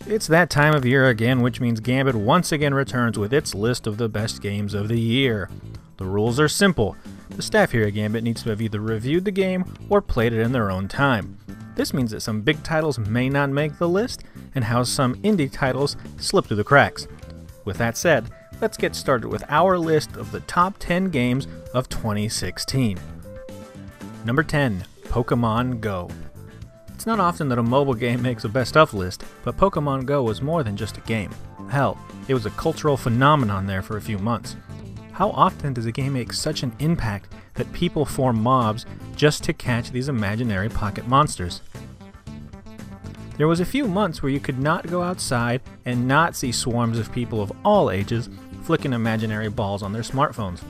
It's that time of year again, which means GAMbIT once again returns with its list of the best games of the year. The rules are simple. The staff here at GAMbIT needs to have either reviewed the game or played it in their own time. This means that some big titles may not make the list, and how some indie titles slip through the cracks. With that said, let's get started with our list of the top 10 games of 2016. Number 10, Pokemon Go. It's not often that a mobile game makes a best of list, but Pokemon Go was more than just a game. Hell, it was a cultural phenomenon there for a few months. How often does a game make such an impact that people form mobs just to catch these imaginary pocket monsters? There was a few months where you could not go outside and not see swarms of people of all ages flicking imaginary balls on their smartphones.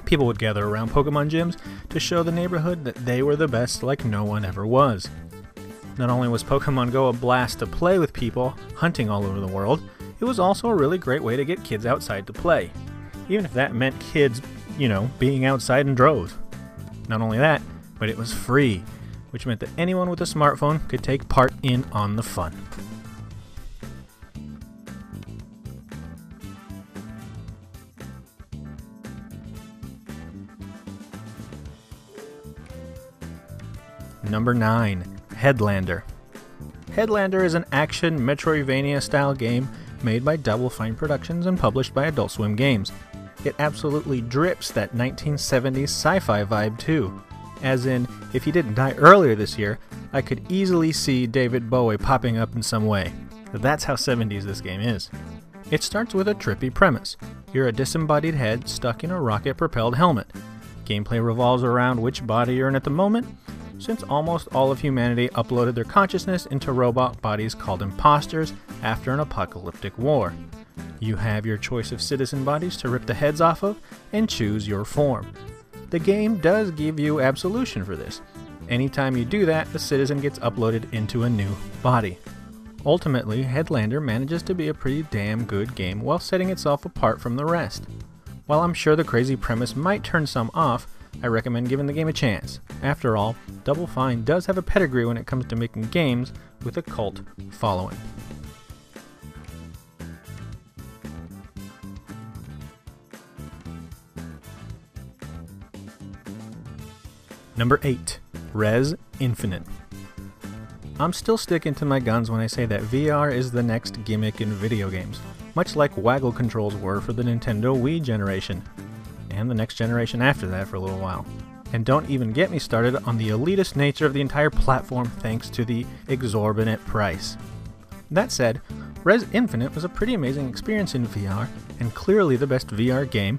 People would gather around Pokemon gyms to show the neighborhood that they were the best like no one ever was. Not only was Pokemon Go a blast to play with people hunting all over the world, it was also a really great way to get kids outside to play. Even if that meant kids, being outside in droves. Not only that, but it was free, which meant that anyone with a smartphone could take part on the fun. Number 9. Headlander. Headlander is an action Metroidvania-style game made by Double Fine Productions and published by Adult Swim Games. It absolutely drips that 1970s sci-fi vibe too. As in, if he didn't die earlier this year, I could easily see David Bowie popping up in some way. That's how 70s this game is. It starts with a trippy premise. You're a disembodied head stuck in a rocket-propelled helmet. Gameplay revolves around which body you're in at the moment, since almost all of humanity uploaded their consciousness into robot bodies called imposters after an apocalyptic war. You have your choice of citizen bodies to rip the heads off of and choose your form. The game does give you absolution for this. Anytime you do that, the citizen gets uploaded into a new body. Ultimately, Headlander manages to be a pretty damn good game while setting itself apart from the rest. While I'm sure the crazy premise might turn some off, I recommend giving the game a chance. After all, Double Fine does have a pedigree when it comes to making games with a cult following. Number 8. Rez Infinite. I'm still sticking to my guns when I say that VR is the next gimmick in video games, much like waggle controls were for the Nintendo Wii generation, and the next generation after that for a little while. And don't even get me started on the elitist nature of the entire platform thanks to the exorbitant price. That said, Rez Infinite was a pretty amazing experience in VR, and clearly the best VR game,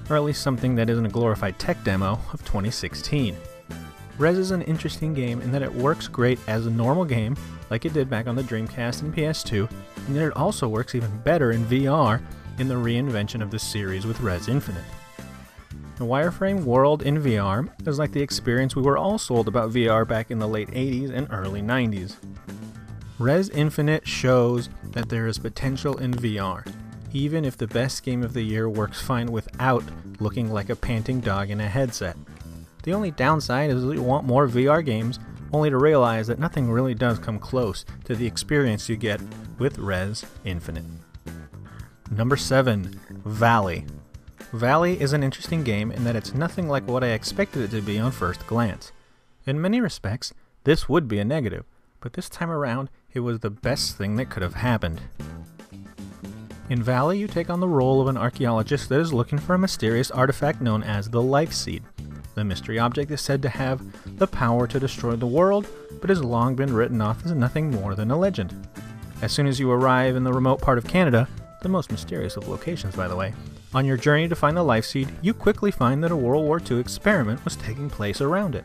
or at least something that isn't a glorified tech demo, of 2016. Rez is an interesting game in that it works great as a normal game, like it did back on the Dreamcast and PS2, and yet it also works even better in VR in the reinvention of the series with Rez Infinite. The wireframe world in VR is like the experience we were all sold about VR back in the late 80s and early 90s. Rez Infinite shows that there is potential in VR, even if the best game of the year works fine without looking like a panting dog in a headset. The only downside is that you want more VR games, only to realize that nothing really does come close to the experience you get with Rez Infinite. Number 7. Valley. Valley is an interesting game in that it's nothing like what I expected it to be on first glance. In many respects, this would be a negative, but this time around, it was the best thing that could have happened. In Valley, you take on the role of an archaeologist that is looking for a mysterious artifact known as the Life Seed. The mystery object is said to have the power to destroy the world, but has long been written off as nothing more than a legend. As soon as you arrive in the remote part of Canada, the most mysterious of locations by the way, on your journey to find the Life Seed, you quickly find that a World War II experiment was taking place around it.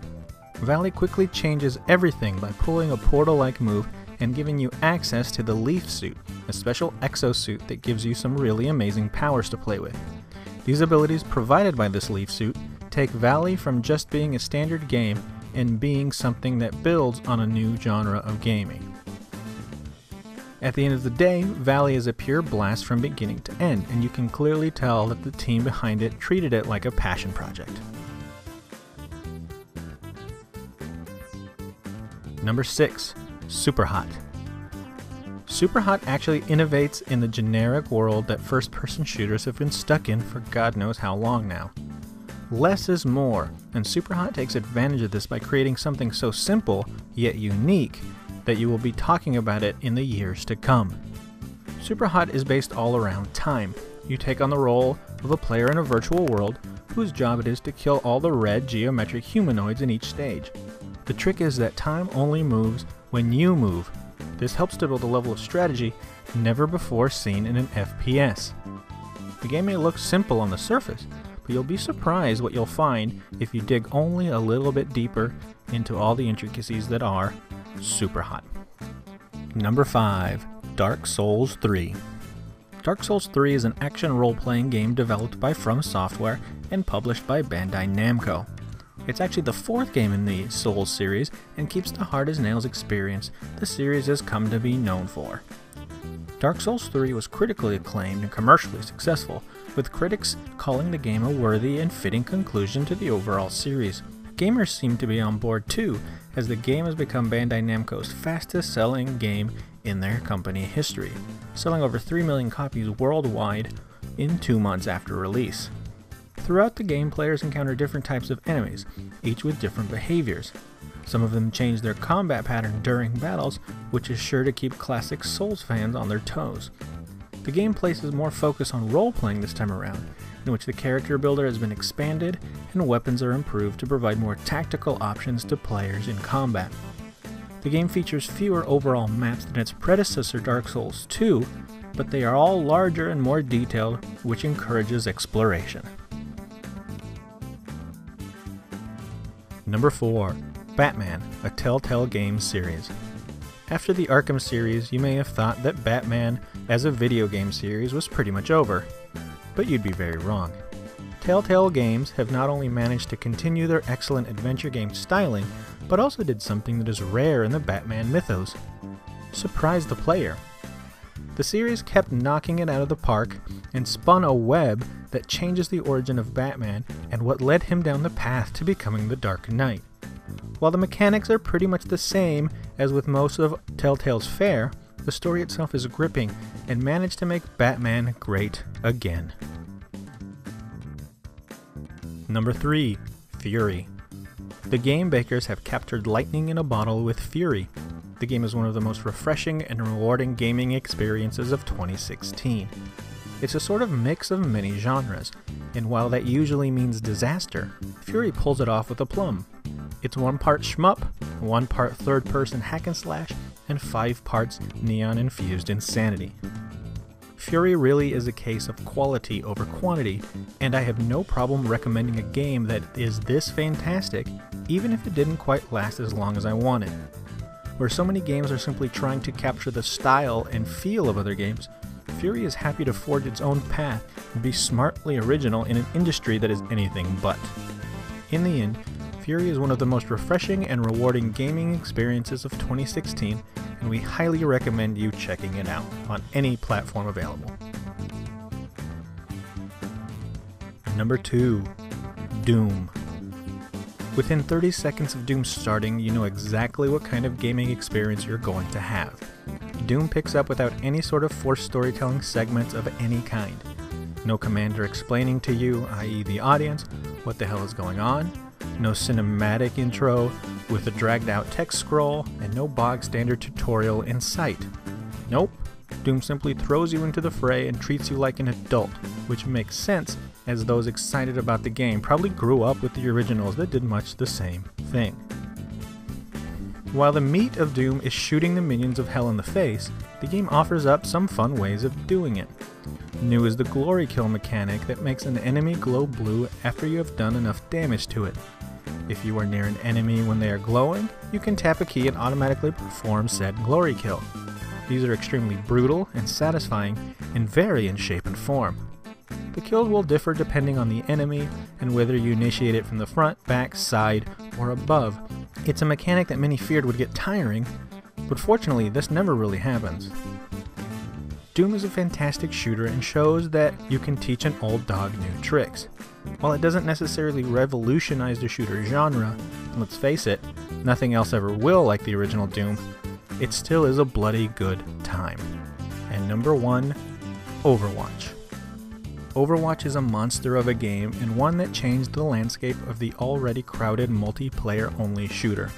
Valley quickly changes everything by pulling a portal-like move and giving you access to the Leaf Suit, a special exosuit that gives you some really amazing powers to play with. These abilities provided by this Leaf Suit take Valley from just being a standard game and being something that builds on a new genre of gaming. At the end of the day, Valley is a pure blast from beginning to end, and you can clearly tell that the team behind it treated it like a passion project. Number 6. Superhot. Superhot actually innovates in the generic world that first-person shooters have been stuck in for God knows how long now. Less is more, and Superhot takes advantage of this by creating something so simple, yet unique, that you will be talking about it in the years to come. Superhot is based all around time. You take on the role of a player in a virtual world whose job it is to kill all the red geometric humanoids in each stage. The trick is that time only moves when you move. This helps to build a level of strategy never before seen in an FPS. The game may look simple on the surface, but you'll be surprised what you'll find if you dig only a little bit deeper into all the intricacies that are Superhot. Number 5. Dark Souls 3. Dark Souls 3 is an action role-playing game developed by From Software and published by Bandai Namco. It's actually the 4th game in the Souls series and keeps the hard-as-nails experience the series has come to be known for. Dark Souls 3 was critically acclaimed and commercially successful, with critics calling the game a worthy and fitting conclusion to the overall series. Gamers seem to be on board too, as the game has become Bandai Namco's fastest-selling game in their company history, selling over 3 million copies worldwide in 2 months after release. Throughout the game, players encounter different types of enemies, each with different behaviors. Some of them change their combat pattern during battles, which is sure to keep classic Souls fans on their toes. The game places more focus on role-playing this time around, in which the character builder has been expanded and weapons are improved to provide more tactical options to players in combat. The game features fewer overall maps than its predecessor Dark Souls 2, but they are all larger and more detailed, which encourages exploration. Number 4. Batman, a Telltale Games series. After the Arkham series, you may have thought that Batman as a video game series was pretty much over, but you'd be very wrong. Telltale Games have not only managed to continue their excellent adventure game styling, but also did something that is rare in the Batman mythos: surprise the player. The series kept knocking it out of the park and spun a web that changes the origin of Batman and what led him down the path to becoming the Dark Knight. While the mechanics are pretty much the same as with most of Telltale's fare, the story itself is gripping and managed to make Batman great again. Number 3. Fury. The game makers have captured lightning in a bottle with Fury. The game is one of the most refreshing and rewarding gaming experiences of 2016. It's a sort of mix of many genres, and while that usually means disaster, Fury pulls it off with aplomb. It's 1 part shmup, 1 part third-person hack and slash, and 5 parts neon-infused insanity. Fury really is a case of quality over quantity, and I have no problem recommending a game that is this fantastic, even if it didn't quite last as long as I wanted. Where so many games are simply trying to capture the style and feel of other games, Fury is happy to forge its own path and be smartly original in an industry that is anything but. In the end, Fury is one of the most refreshing and rewarding gaming experiences of 2016, and we highly recommend you checking it out on any platform available. Number 2. Doom. Within 30 seconds of Doom starting, you know exactly what kind of gaming experience you're going to have. Doom picks up without any sort of forced storytelling segments of any kind. No commander explaining to you, i.e. the audience, what the hell is going on. No cinematic intro with a dragged out text scroll, and no bog standard tutorial in sight. Nope, Doom simply throws you into the fray and treats you like an adult, which makes sense as those excited about the game probably grew up with the originals that did much the same thing. While the meat of Doom is shooting the minions of hell in the face, the game offers up some fun ways of doing it. New is the glory kill mechanic that makes an enemy glow blue after you have done enough damage to it. If you are near an enemy when they are glowing, you can tap a key and automatically perform said glory kill. These are extremely brutal and satisfying and vary in shape and form. The kills will differ depending on the enemy and whether you initiate it from the front, back, side, or above. It's a mechanic that many feared would get tiring, but fortunately this never really happens. Doom is a fantastic shooter and shows that you can teach an old dog new tricks. While it doesn't necessarily revolutionize the shooter genre, and let's face it, nothing else ever will like the original Doom, it still is a bloody good time. And number 1, Overwatch. Overwatch is a monster of a game and one that changed the landscape of the already crowded multiplayer-only shooter.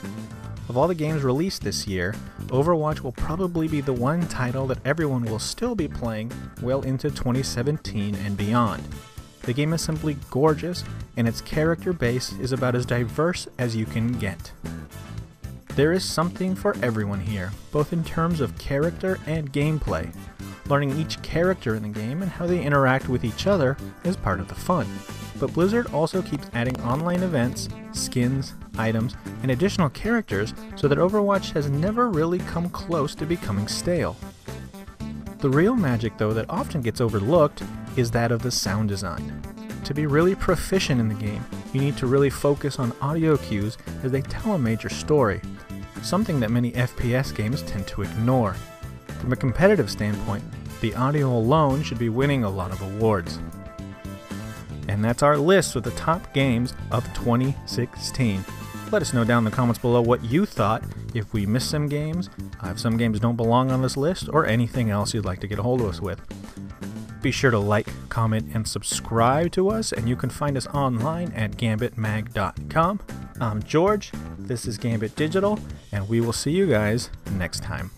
Of all the games released this year, Overwatch will probably be the one title that everyone will still be playing well into 2017 and beyond. The game is simply gorgeous, and its character base is about as diverse as you can get. There is something for everyone here, both in terms of character and gameplay. Learning each character in the game and how they interact with each other is part of the fun. But Blizzard also keeps adding online events, skins, items, and additional characters so that Overwatch has never really come close to becoming stale. The real magic, though, that often gets overlooked is that of the sound design. To be really proficient in the game, you need to really focus on audio cues as they tell a major story, something that many FPS games tend to ignore. From a competitive standpoint, the audio alone should be winning a lot of awards. And that's our list of the top games of 2016. Let us know down in the comments below what you thought, if we missed some games, if some games don't belong on this list, or anything else you'd like to get a hold of us with. Be sure to like, comment, and subscribe to us, and you can find us online at gambitmag.com. I'm George, this is Gambit Digital, and we will see you guys next time.